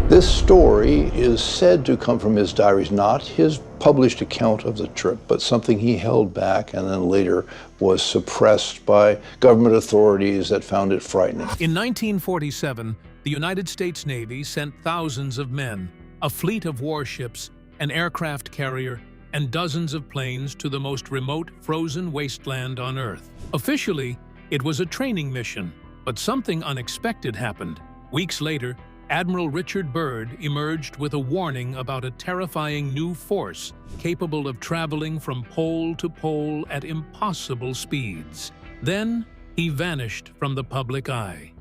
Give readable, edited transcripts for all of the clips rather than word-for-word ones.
This story is said to come from his diaries, not his published account of the trip, but something he held back and then later was suppressed by government authorities that found it frightening. In 1947, the United States Navy sent thousands of men, a fleet of warships, an aircraft carrier, and dozens of planes to the most remote frozen wasteland on Earth. Officially, it was a training mission, but something unexpected happened. Weeks later, Admiral Richard Byrd emerged with a warning about a terrifying new force capable of traveling from pole to pole at impossible speeds. Then, he vanished from the public eye.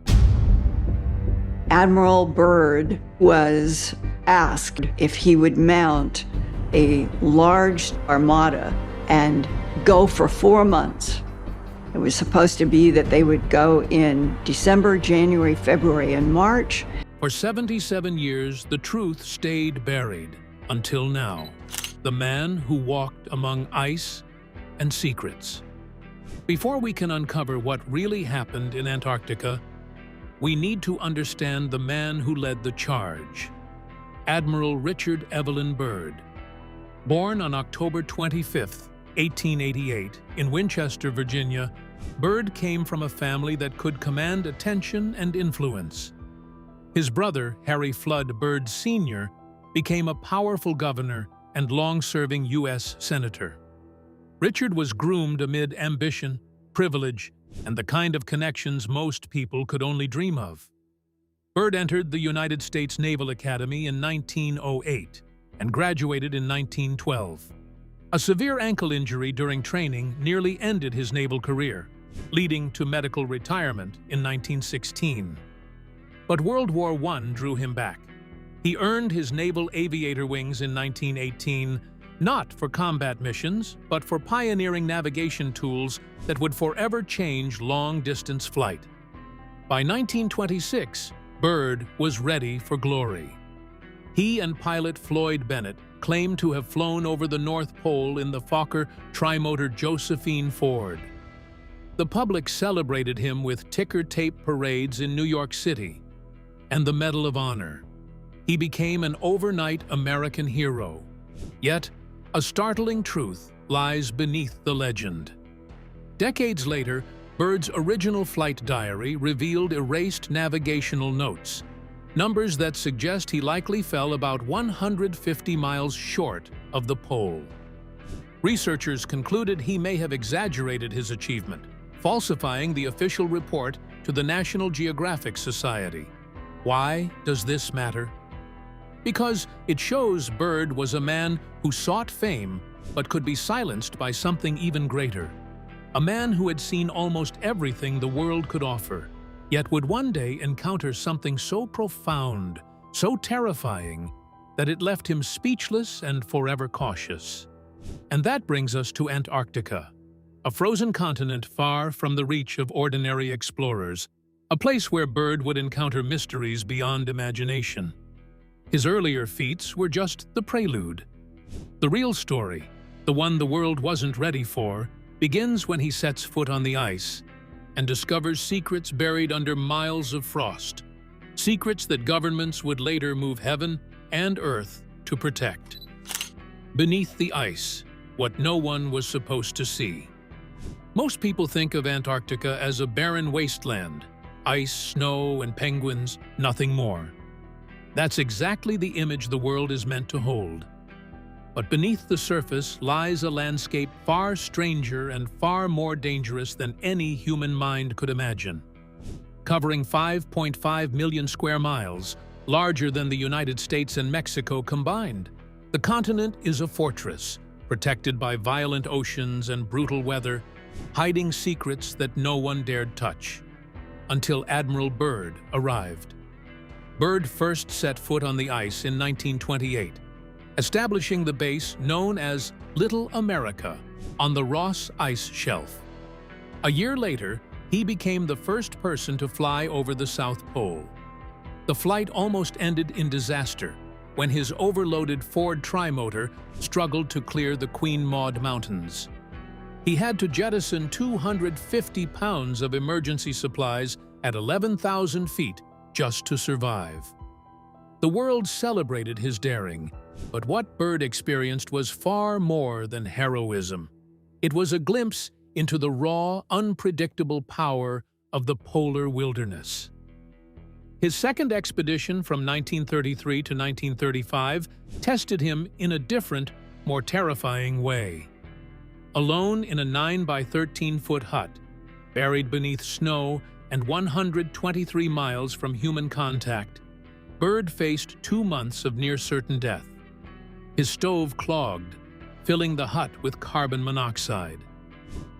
Admiral Byrd was asked if he would mount a large armada and go for 4 months. It was supposed to be that they would go in December, January, February, and March. For 77 years, the truth stayed buried, until now. The man who walked among ice and secrets. Before we can uncover what really happened in Antarctica, we need to understand the man who led the charge, Admiral Richard Evelyn Byrd. Born on October 25, 1888, in Winchester, Virginia, Byrd came from a family that could command attention and influence. His brother, Harry Flood Byrd Sr., became a powerful governor and long-serving U.S. senator. Richard was groomed amid ambition, privilege, and the kind of connections most people could only dream of. Byrd entered the United States Naval Academy in 1908 and graduated in 1912. A severe ankle injury during training nearly ended his naval career, leading to medical retirement in 1916. But World War I drew him back. He earned his Naval Aviator Wings in 1918, not for combat missions, but for pioneering navigation tools that would forever change long-distance flight. By 1926, Byrd was ready for glory. He and pilot Floyd Bennett claimed to have flown over the North Pole in the Fokker trimotor Josephine Ford. The public celebrated him with ticker-tape parades in New York City and the Medal of Honor. He became an overnight American hero. Yet, a startling truth lies beneath the legend. Decades later, Byrd's original flight diary revealed erased navigational notes, numbers that suggest he likely fell about 150 miles short of the pole. Researchers concluded he may have exaggerated his achievement, falsifying the official report to the National Geographic Society. Why does this matter? Because it shows Byrd was a man who sought fame but could be silenced by something even greater. A man who had seen almost everything the world could offer, yet would one day encounter something so profound, so terrifying, that it left him speechless and forever cautious. And that brings us to Antarctica, a frozen continent far from the reach of ordinary explorers, a place where Byrd would encounter mysteries beyond imagination. His earlier feats were just the prelude. The real story, the one the world wasn't ready for, begins when he sets foot on the ice and discovers secrets buried under miles of frost, secrets that governments would later move heaven and earth to protect. Beneath the ice, what no one was supposed to see. Most people think of Antarctica as a barren wasteland, ice, snow, and penguins, nothing more. That's exactly the image the world is meant to hold. But beneath the surface lies a landscape far stranger and far more dangerous than any human mind could imagine. Covering 5.5 million square miles, larger than the United States and Mexico combined, the continent is a fortress, protected by violent oceans and brutal weather, hiding secrets that no one dared touch. Until Admiral Byrd arrived. Byrd first set foot on the ice in 1928, establishing the base known as Little America on the Ross Ice Shelf. A year later, he became the first person to fly over the South Pole. The flight almost ended in disaster when his overloaded Ford trimotor struggled to clear the Queen Maud Mountains. He had to jettison 250 pounds of emergency supplies at 11,000 feet just to survive. The world celebrated his daring, but what Byrd experienced was far more than heroism. It was a glimpse into the raw, unpredictable power of the polar wilderness. His second expedition from 1933 to 1935 tested him in a different, more terrifying way. Alone in a 9 by 13-foot hut, buried beneath snow and 123 miles from human contact, Byrd faced 2 months of near-certain death. His stove clogged, filling the hut with carbon monoxide.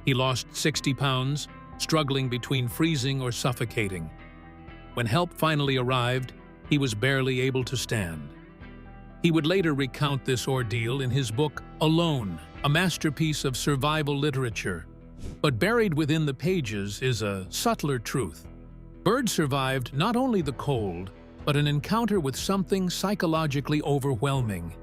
He lost 60 pounds, struggling between freezing or suffocating. When help finally arrived, he was barely able to stand. He would later recount this ordeal in his book Alone, a masterpiece of survival literature. But buried within the pages is a subtler truth. Byrd survived not only the cold, but an encounter with something psychologically overwhelming,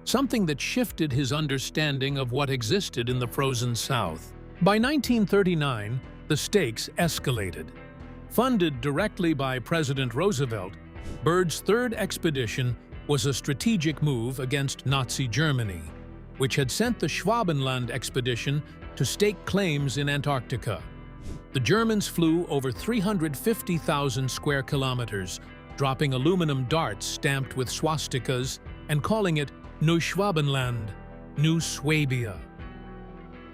something that shifted his understanding of what existed in the frozen South. By 1939, the stakes escalated. Funded directly by President Roosevelt, Byrd's third expedition was a strategic move against Nazi Germany, which had sent the Schwabenland expedition to stake claims in Antarctica. The Germans flew over 350,000 square kilometers, dropping aluminum darts stamped with swastikas and calling it Neuschwabenland, New Swabia.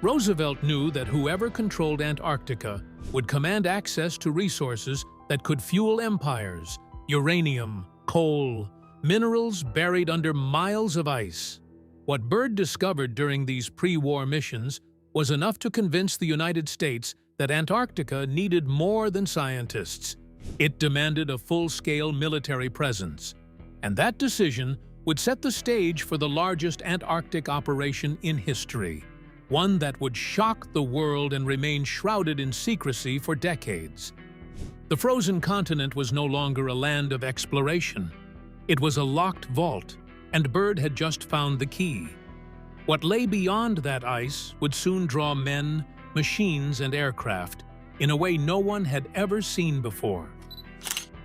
Roosevelt knew that whoever controlled Antarctica would command access to resources that could fuel empires: uranium, coal, minerals buried under miles of ice. What Byrd discovered during these pre-war missions was enough to convince the United States that Antarctica needed more than scientists. It demanded a full-scale military presence, and that decision would set the stage for the largest Antarctic operation in history, one that would shock the world and remain shrouded in secrecy for decades. The frozen continent was no longer a land of exploration. It was a locked vault, and Byrd had just found the key. What lay beyond that ice would soon draw men, machines, and aircraft in a way no one had ever seen before.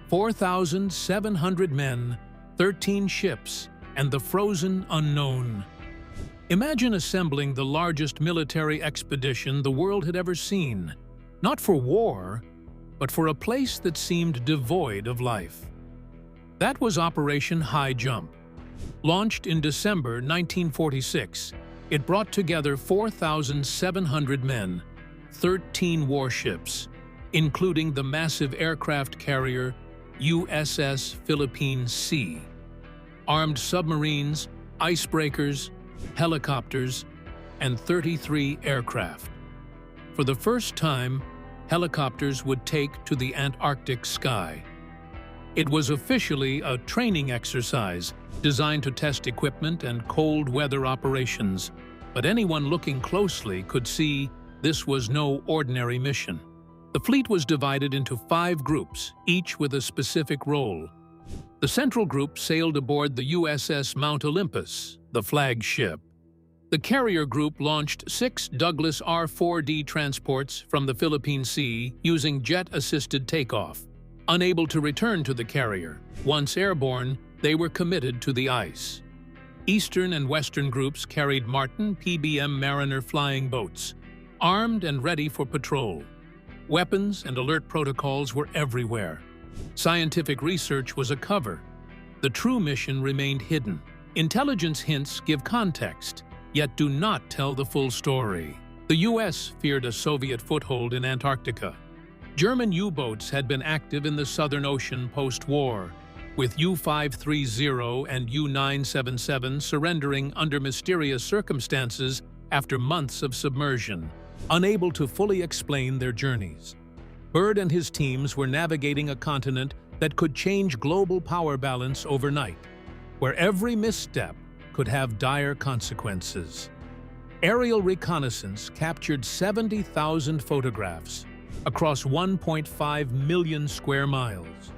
4,700 men, 13 ships, and the frozen unknown. Imagine assembling the largest military expedition the world had ever seen, not for war, but for a place that seemed devoid of life. That was Operation High Jump. Launched in December 1946, it brought together 4,700 men, 13 warships, including the massive aircraft carrier USS Philippine Sea, armed submarines, icebreakers, helicopters, and 33 aircraft. For the first time, helicopters would take to the Antarctic sky. It was officially a training exercise designed to test equipment and cold weather operations, but anyone looking closely could see this was no ordinary mission. The fleet was divided into 5 groups, each with a specific role. The central group sailed aboard the USS Mount Olympus, the flagship. The carrier group launched 6 Douglas R-4D transports from the Philippine Sea using jet-assisted takeoff. Unable to return to the carrier, once airborne, they were committed to the ice. Eastern and Western groups carried Martin PBM Mariner flying boats, armed and ready for patrol. Weapons and alert protocols were everywhere. Scientific research was a cover. The true mission remained hidden. Intelligence hints give context, yet do not tell the full story. The U.S. feared a Soviet foothold in Antarctica. German U-boats had been active in the Southern Ocean post-war, with U-530 and U-977 surrendering under mysterious circumstances after months of submersion, unable to fully explain their journeys. Byrd and his teams were navigating a continent that could change global power balance overnight, where every misstep could have dire consequences. Aerial reconnaissance captured 70,000 photographs across 1.5 million square miles.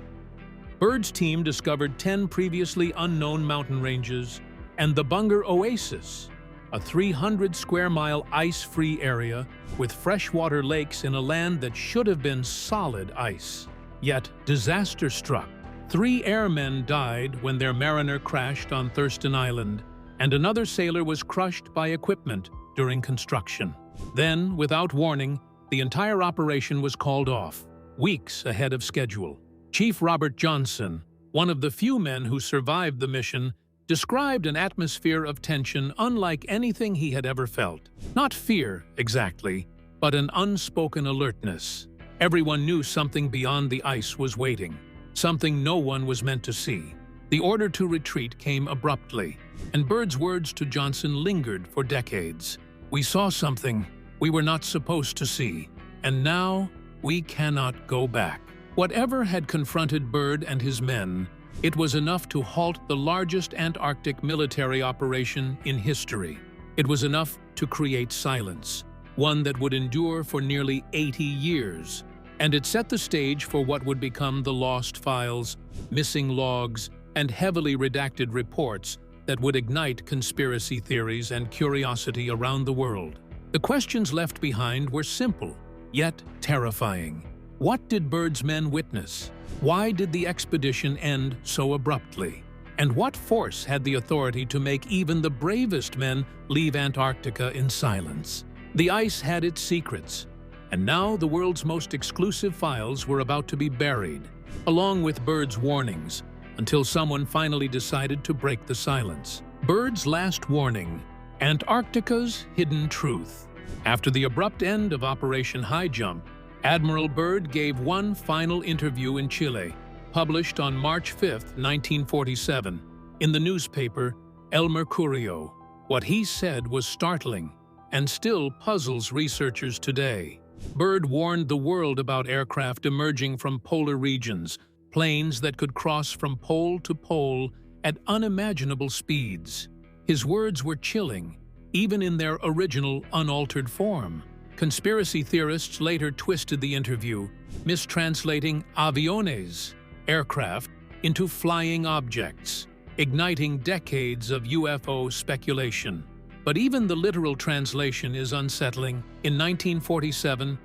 Byrd's team discovered 10 previously unknown mountain ranges and the Bunger Oasis, a 300-square-mile ice-free area with freshwater lakes in a land that should have been solid ice. Yet disaster struck. 3 airmen died when their mariner crashed on Thurston Island, and another sailor was crushed by equipment during construction. Then, without warning, the entire operation was called off, weeks ahead of schedule. Chief Robert Johnson, one of the few men who survived the mission, described an atmosphere of tension unlike anything he had ever felt. Not fear, exactly, but an unspoken alertness. Everyone knew something beyond the ice was waiting, something no one was meant to see. The order to retreat came abruptly, and Byrd's words to Johnson lingered for decades. "We saw something we were not supposed to see, and now we cannot go back." Whatever had confronted Byrd and his men, it was enough to halt the largest Antarctic military operation in history. It was enough to create silence, one that would endure for nearly 80 years. And it set the stage for what would become the lost files, missing logs, and heavily redacted reports that would ignite conspiracy theories and curiosity around the world. The questions left behind were simple, yet terrifying. What did Byrd's men witness? Why did the expedition end so abruptly? And what force had the authority to make even the bravest men leave Antarctica in silence? The ice had its secrets, and now the world's most exclusive files were about to be buried, along with Byrd's warnings, until someone finally decided to break the silence. Byrd's last warning: Antarctica's hidden truth. After the abrupt end of Operation High Jump, Admiral Byrd gave one final interview in Chile, published on March 5, 1947, in the newspaper El Mercurio. What he said was startling and still puzzles researchers today. Byrd warned the world about aircraft emerging from polar regions, planes that could cross from pole to pole at unimaginable speeds. His words were chilling, even in their original unaltered form. Conspiracy theorists later twisted the interview, mistranslating aviones, aircraft, into flying objects, igniting decades of UFO speculation. But even the literal translation is unsettling. In 1947,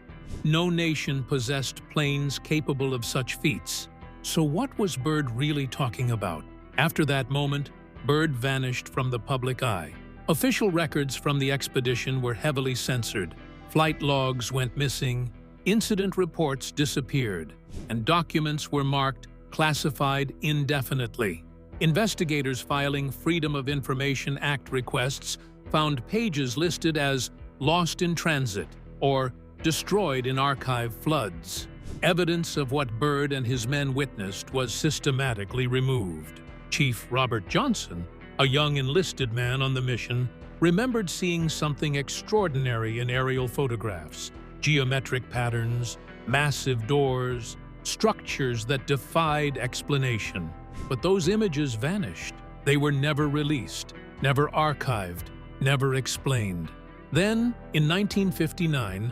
no nation possessed planes capable of such feats. So what was Byrd really talking about? After that moment, Byrd vanished from the public eye. Official records from the expedition were heavily censored. Flight logs went missing, incident reports disappeared, and documents were marked classified indefinitely. Investigators filing Freedom of Information Act requests found pages listed as lost in transit or destroyed in archive floods. Evidence of what Byrd and his men witnessed was systematically removed. Chief Robert Johnson, a young enlisted man on the mission, remembered seeing something extraordinary in aerial photographs: geometric patterns, massive doors, structures that defied explanation. But those images vanished. They were never released, never archived, never explained. Then, in 1959,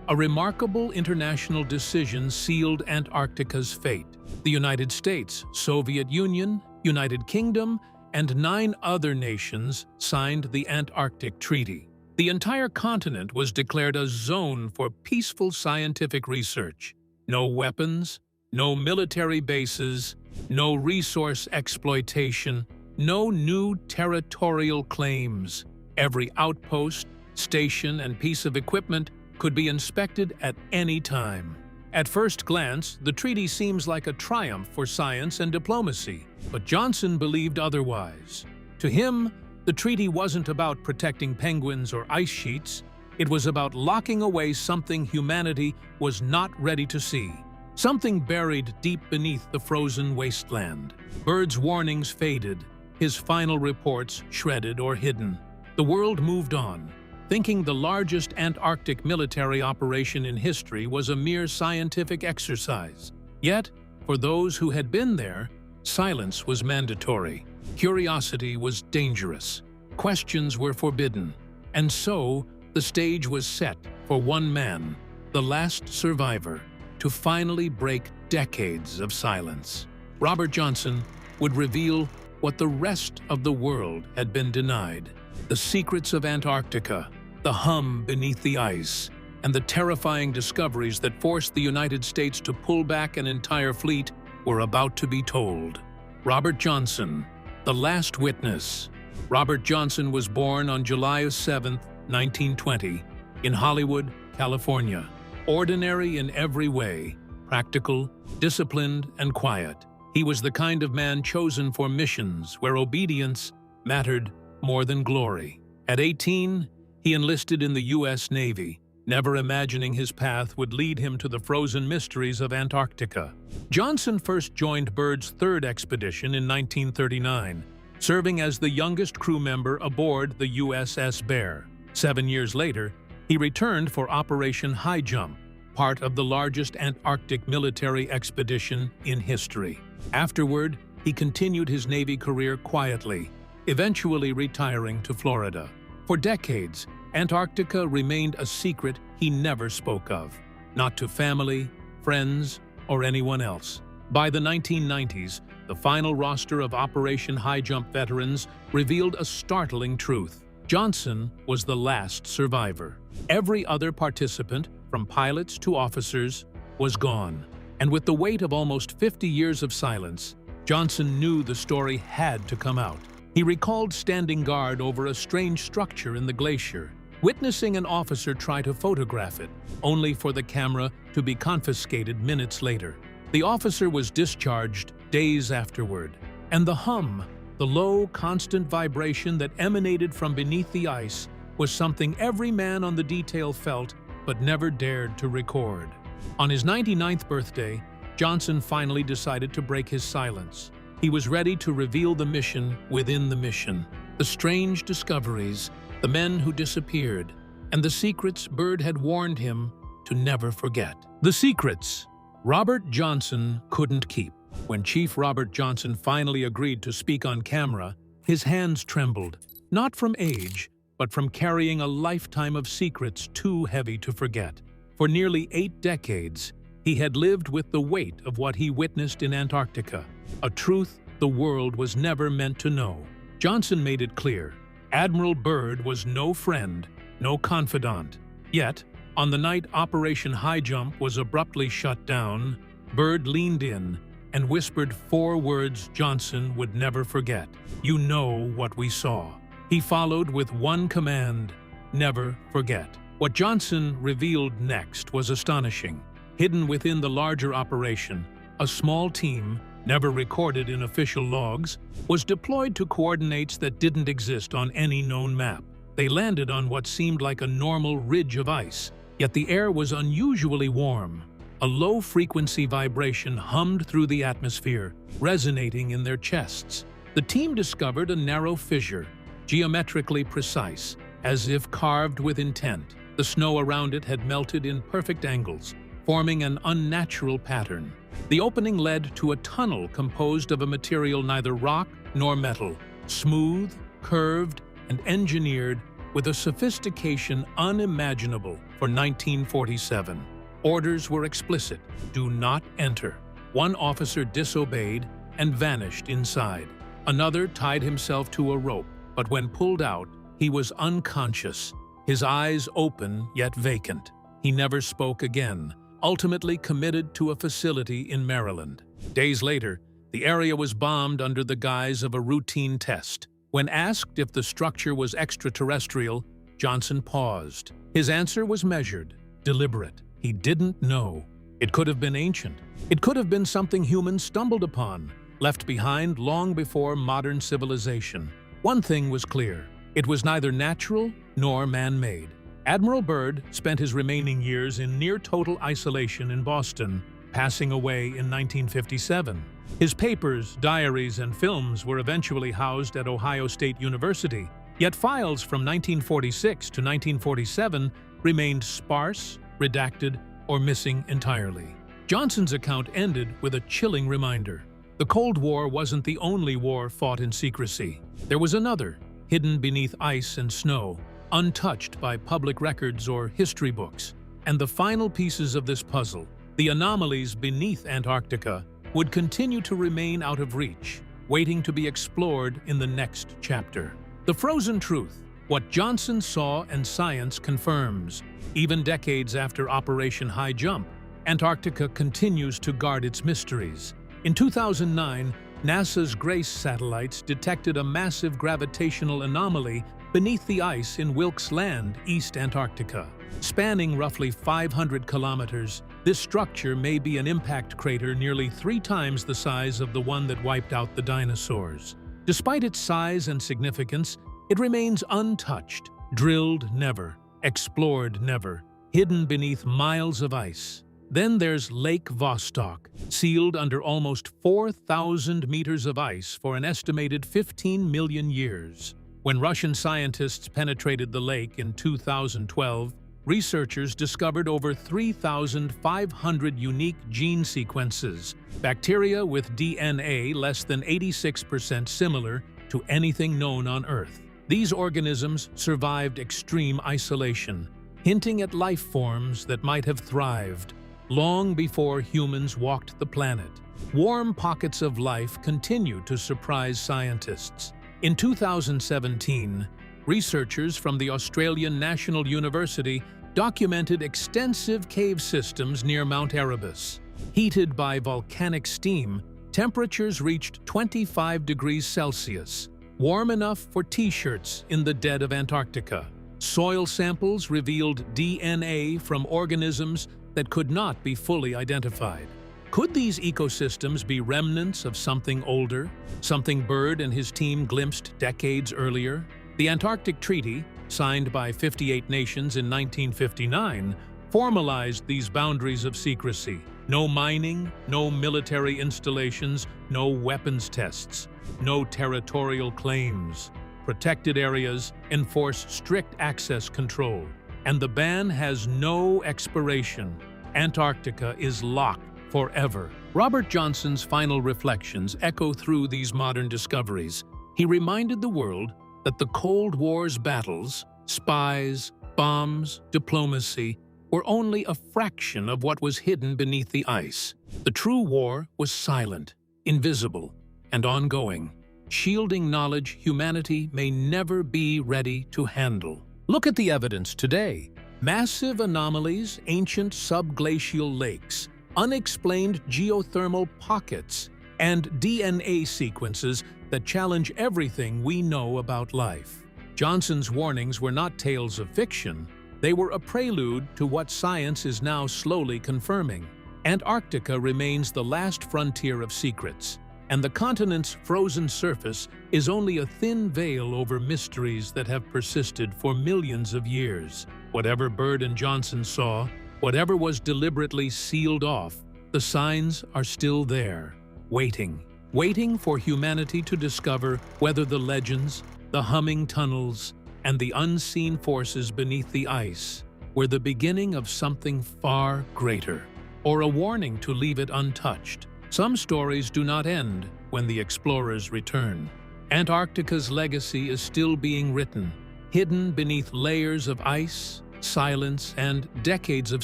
a remarkable international decision sealed Antarctica's fate. The United States, Soviet Union, United Kingdom, and 9 other nations signed the Antarctic Treaty. The entire continent was declared a zone for peaceful scientific research. No weapons, no military bases, no resource exploitation, no new territorial claims. Every outpost, station, and piece of equipment could be inspected at any time. At first glance, the treaty seems like a triumph for science and diplomacy, but Johnson believed otherwise. To him, the treaty wasn't about protecting penguins or ice sheets. It was about locking away something humanity was not ready to see, something buried deep beneath the frozen wasteland. Byrd's warnings faded, his final reports shredded or hidden. The world moved on, thinking the largest Antarctic military operation in history was a mere scientific exercise. Yet, for those who had been there, silence was mandatory. Curiosity was dangerous. Questions were forbidden. And so, the stage was set for one man, the last survivor, to finally break decades of silence. Robert Johnson would reveal what the rest of the world had been denied: the secrets of Antarctica, the hum beneath the ice, and the terrifying discoveries that forced the United States to pull back an entire fleet were about to be told. Robert Johnson, the last witness. Robert Johnson was born on July 7, 1920, in Hollywood, California. Ordinary in every way, practical, disciplined, and quiet. He was the kind of man chosen for missions where obedience mattered more than glory. At 18, he enlisted in the U.S. Navy, never imagining his path would lead him to the frozen mysteries of Antarctica. Johnson first joined Byrd's third expedition in 1939, serving as the youngest crew member aboard the USS Bear. 7 years later, he returned for Operation High Jump, part of the largest Antarctic military expedition in history. Afterward, he continued his Navy career quietly, eventually retiring to Florida. For decades, Antarctica remained a secret he never spoke of, not to family, friends, or anyone else. By the 1990s, the final roster of Operation High Jump veterans revealed a startling truth. Johnson was the last survivor. Every other participant, from pilots to officers, was gone. And with the weight of almost 50 years of silence, Johnson knew the story had to come out. He recalled standing guard over a strange structure in the glacier, witnessing an officer try to photograph it, only for the camera to be confiscated minutes later. The officer was discharged days afterward, and the hum, the low, constant vibration that emanated from beneath the ice, was something every man on the detail felt but never dared to record. On his 99th birthday, Johnson finally decided to break his silence. He was ready to reveal the mission within the mission, the strange discoveries, the men who disappeared, and the secrets Byrd had warned him to never forget. The secrets Robert Johnson couldn't keep. When Chief Robert Johnson finally agreed to speak on camera, his hands trembled, not from age, but from carrying a lifetime of secrets too heavy to forget. For nearly 8 decades, he had lived with the weight of what he witnessed in Antarctica, a truth the world was never meant to know. Johnson made it clear, Admiral Byrd was no friend, no confidant. Yet, on the night Operation High Jump was abruptly shut down, Byrd leaned in and whispered 4 words Johnson would never forget. "You know what we saw." He followed with one command: never forget. What Johnson revealed next was astonishing. Hidden within the larger operation, a small team, never recorded in official logs, was deployed to coordinates that didn't exist on any known map. They landed on what seemed like a normal ridge of ice, yet the air was unusually warm. A low-frequency vibration hummed through the atmosphere, resonating in their chests. The team discovered a narrow fissure, geometrically precise, as if carved with intent. The snow around it had melted in perfect angles, forming an unnatural pattern. The opening led to a tunnel composed of a material neither rock nor metal, smooth, curved, and engineered with a sophistication unimaginable for 1947. Orders were explicit: do not enter. One officer disobeyed and vanished inside. Another tied himself to a rope, but when pulled out, he was unconscious, his eyes open yet vacant. He never spoke again, ultimately committed to a facility in Maryland. Days later, the area was bombed under the guise of a routine test. When asked if the structure was extraterrestrial, Johnson paused. His answer was measured, deliberate. He didn't know. It could have been ancient. It could have been something humans stumbled upon, left behind long before modern civilization. One thing was clear: it was neither natural nor man-made. Admiral Byrd spent his remaining years in near-total isolation in Boston, passing away in 1957. His papers, diaries, and films were eventually housed at Ohio State University, yet files from 1946 to 1947 remained sparse, redacted, or missing entirely. Johnson's account ended with a chilling reminder. The Cold War wasn't the only war fought in secrecy. There was another, hidden beneath ice and snow, untouched by public records or history books. And the final pieces of this puzzle, the anomalies beneath Antarctica, would continue to remain out of reach, waiting to be explored in the next chapter. The frozen truth, what Johnson saw and science confirms. Even decades after Operation High Jump, Antarctica continues to guard its mysteries. In 2009, NASA's GRACE satellites detected a massive gravitational anomaly beneath the ice in Wilkes Land, East Antarctica. Spanning roughly 500 kilometers, this structure may be an impact crater nearly 3 times the size of the one that wiped out the dinosaurs. Despite its size and significance, it remains untouched, drilled never, explored never, hidden beneath miles of ice. Then there's Lake Vostok, sealed under almost 4,000 meters of ice for an estimated 15 million years. When Russian scientists penetrated the lake in 2012, researchers discovered over 3,500 unique gene sequences, bacteria with DNA less than 86% similar to anything known on Earth. These organisms survived extreme isolation, hinting at life forms that might have thrived long before humans walked the planet. Warm pockets of life continue to surprise scientists. In 2017, researchers from the Australian National University documented extensive cave systems near Mount Erebus. Heated by volcanic steam, temperatures reached 25 degrees Celsius, warm enough for t-shirts in the dead of Antarctica. Soil samples revealed DNA from organisms that could not be fully identified. Could these ecosystems be remnants of something older, something Byrd and his team glimpsed decades earlier? The Antarctic Treaty, signed by 58 nations in 1959, formalized these boundaries of secrecy. No mining, no military installations, no weapons tests, no territorial claims. Protected areas enforce strict access control, and the ban has no expiration. Antarctica is locked forever. Robert Johnson's final reflections echo through these modern discoveries. He reminded the world that the Cold War's battles, spies, bombs, diplomacy, were only a fraction of what was hidden beneath the ice. The true war was silent, invisible, and ongoing, shielding knowledge humanity may never be ready to handle. Look at the evidence today. Massive anomalies, ancient subglacial lakes, unexplained geothermal pockets, and DNA sequences that challenge everything we know about life. Johnson's warnings were not tales of fiction. They were a prelude to what science is now slowly confirming. Antarctica remains the last frontier of secrets, and the continent's frozen surface is only a thin veil over mysteries that have persisted for millions of years. Whatever Byrd and Johnson saw, whatever was deliberately sealed off, the signs are still there, waiting for humanity to discover whether the legends, the humming tunnels, and the unseen forces beneath the ice were the beginning of something far greater, or a warning to leave it untouched. Some stories do not end when the explorers return. Antarctica's legacy is still being written, hidden beneath layers of ice, silence, and decades of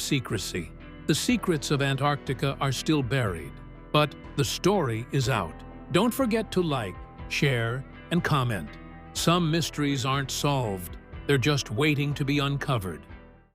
secrecy. The secrets of Antarctica are still buried, but the story is out. Don't forget to like, share, and comment. Some mysteries aren't solved, they're just waiting to be uncovered.